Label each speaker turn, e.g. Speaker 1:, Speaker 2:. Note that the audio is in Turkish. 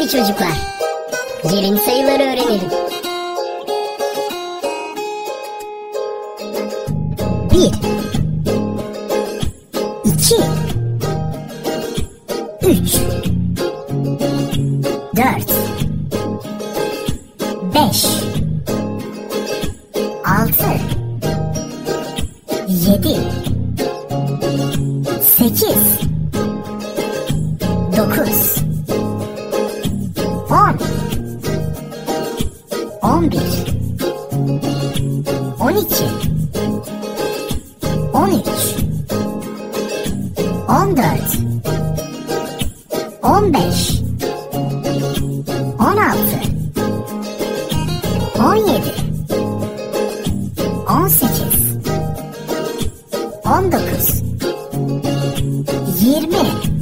Speaker 1: Hadi çocuklar, gelin sayıları öğrenelim. 1 2 3 4 5 6 7 8 9 10 11 12 13 14 15 16 17 18 19 20